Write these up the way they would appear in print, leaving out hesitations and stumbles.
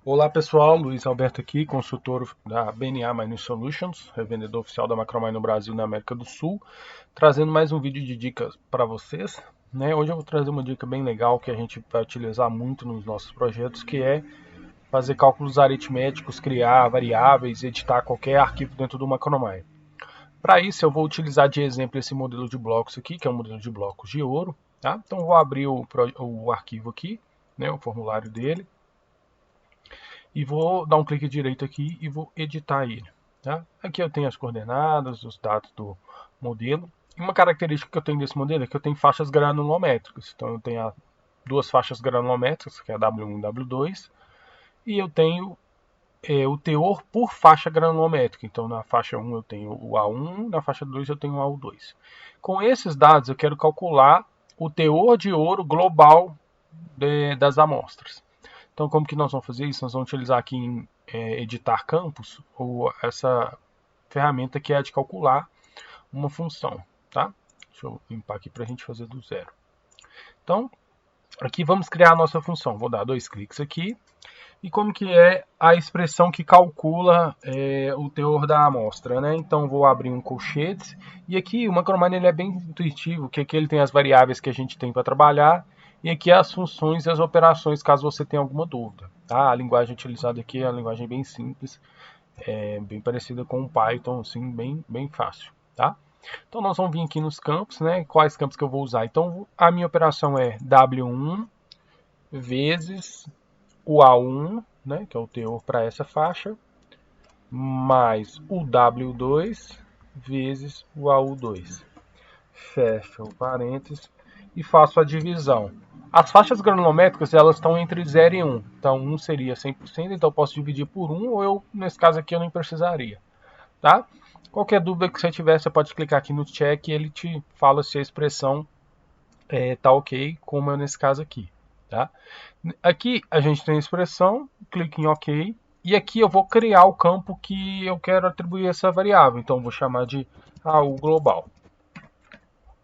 Olá pessoal, Luiz Alberto aqui, consultor da BNA Mining Solutions, revendedor oficial da Macromine no Brasil e na América do Sul, trazendo mais um vídeo de dicas para vocês. Hoje eu vou trazer uma dica bem legal que a gente vai utilizar muito nos nossos projetos, que é fazer cálculos aritméticos, criar variáveis, editar qualquer arquivo dentro do Macromine. Para isso eu vou utilizar de exemplo esse modelo de blocos aqui, que é um modelo de blocos de ouro. Tá? Então eu vou abrir o arquivo aqui, o formulário dele. E vou dar um clique direito aqui e vou editar ele. Tá? Aqui eu tenho as coordenadas, os dados do modelo. E uma característica que eu tenho desse modelo é que eu tenho faixas granulométricas. Então eu tenho duas faixas granulométricas, que é a W1 e W2. E eu tenho o teor por faixa granulométrica. Então na faixa 1 eu tenho o A1, na faixa 2 eu tenho o AU2. Com esses dados eu quero calcular o teor de ouro global das amostras. Então, como que nós vamos fazer isso? Nós vamos utilizar aqui em editar campos, ou essa ferramenta que é a de calcular uma função. Tá? Deixa eu limpar aqui para a gente fazer do zero. Então, aqui vamos criar a nossa função. Vou dar dois cliques aqui. E como que é a expressão que calcula o teor da amostra, né? Então, vou abrir um colchete. E aqui o Macromine ele é bem intuitivo, que aqui ele tem as variáveis que a gente tem para trabalhar. E aqui as funções e as operações, caso você tenha alguma dúvida. Tá? A linguagem utilizada aqui é uma linguagem bem simples, bem parecida com o Python, assim, bem fácil. Tá? Então nós vamos vir aqui nos campos, né? Quais campos que eu vou usar? Então a minha operação é W1 vezes o A1, né? Que é o teor para essa faixa, mais o W2 vezes o AU2. Fecho o parênteses e faço a divisão. As faixas granulométricas elas estão entre 0 e 1. Então 1 seria 100%, então eu posso dividir por 1, ou eu, nesse caso aqui, eu não precisaria. Tá? Qualquer dúvida que você tiver, você pode clicar aqui no check e ele te fala se a expressão está ok, como é nesse caso aqui. Tá? Aqui a gente tem a expressão, clique em OK, e aqui eu vou criar o campo que eu quero atribuir essa variável. Então eu vou chamar de AU global.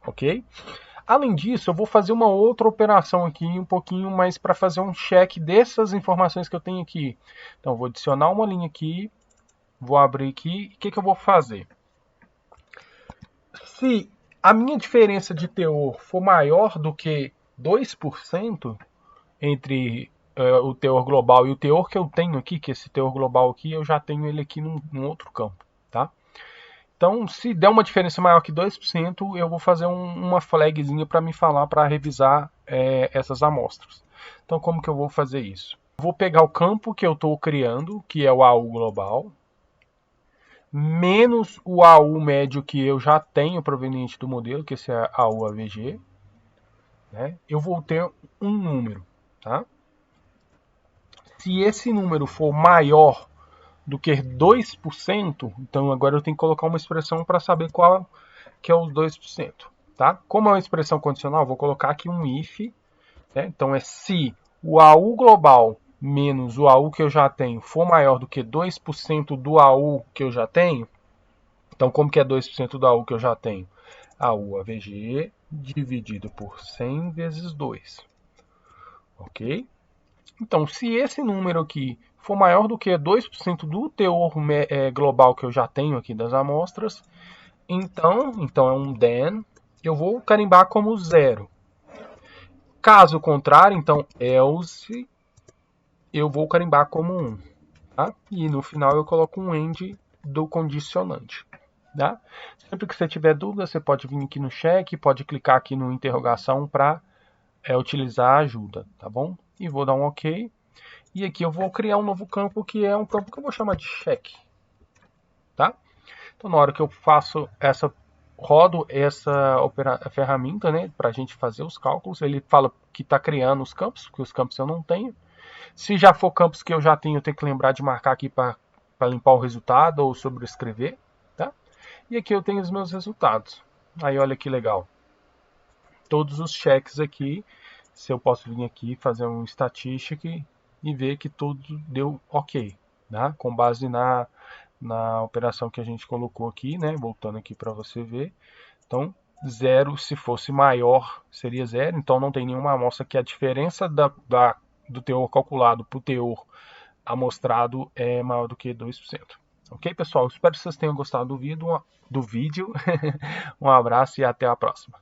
Ok? Além disso, eu vou fazer uma outra operação aqui, um pouquinho mais para fazer um check dessas informações que eu tenho aqui. Então, vou adicionar uma linha aqui, vou abrir aqui, e o que eu vou fazer? Se a minha diferença de teor for maior do que 2% entre o teor global e o teor que eu tenho aqui, que esse teor global aqui, eu já tenho ele aqui num outro campo, tá? Então, se der uma diferença maior que 2%, eu vou fazer uma flagzinha para me falar, para revisar essas amostras. Então, como que eu vou fazer isso? Vou pegar o campo que eu estou criando, que é o AU global, menos o AU médio que eu já tenho proveniente do modelo, que esse é AU AVG. Né? Eu vou ter um número. Tá? Se esse número for maior do que 2%, então agora eu tenho que colocar uma expressão para saber qual que é os 2%. Tá? Como é uma expressão condicional, vou colocar aqui um if. Né? Então é se o AU global menos o AU que eu já tenho for maior do que 2% do AU que eu já tenho. Então como que é 2% do AU que eu já tenho? AU AVG dividido por 100 vezes 2. Ok? Então, se esse número aqui for maior do que 2% do teor global que eu já tenho aqui das amostras, então é um then, eu vou carimbar como zero. Caso contrário, então else, eu vou carimbar como 1. Tá? E no final eu coloco um end do condicionante. Tá? Sempre que você tiver dúvida, você pode vir aqui no check, pode clicar aqui no interrogação para utilizar a ajuda, tá bom? E vou dar um OK. E aqui eu vou criar um novo campo, que é um campo que eu vou chamar de check. Tá? Então, na hora que eu rodo essa ferramenta, né, para a gente fazer os cálculos, ele fala que está criando os campos, que os campos eu não tenho. Se já for campos que eu já tenho, eu tenho que lembrar de marcar aqui para limpar o resultado ou sobrescrever. Tá? E aqui eu tenho os meus resultados. Aí olha que legal. Todos os checks aqui, se eu posso vir aqui fazer um statistic e ver que tudo deu ok, né? Com base na operação que a gente colocou aqui, né? Voltando aqui para você ver. Então, 0, se fosse maior, seria 0. Então, não tem nenhuma amostra que a diferença do teor calculado para o teor amostrado é maior do que 2%. Ok, pessoal? Espero que vocês tenham gostado do vídeo. Um abraço e até a próxima.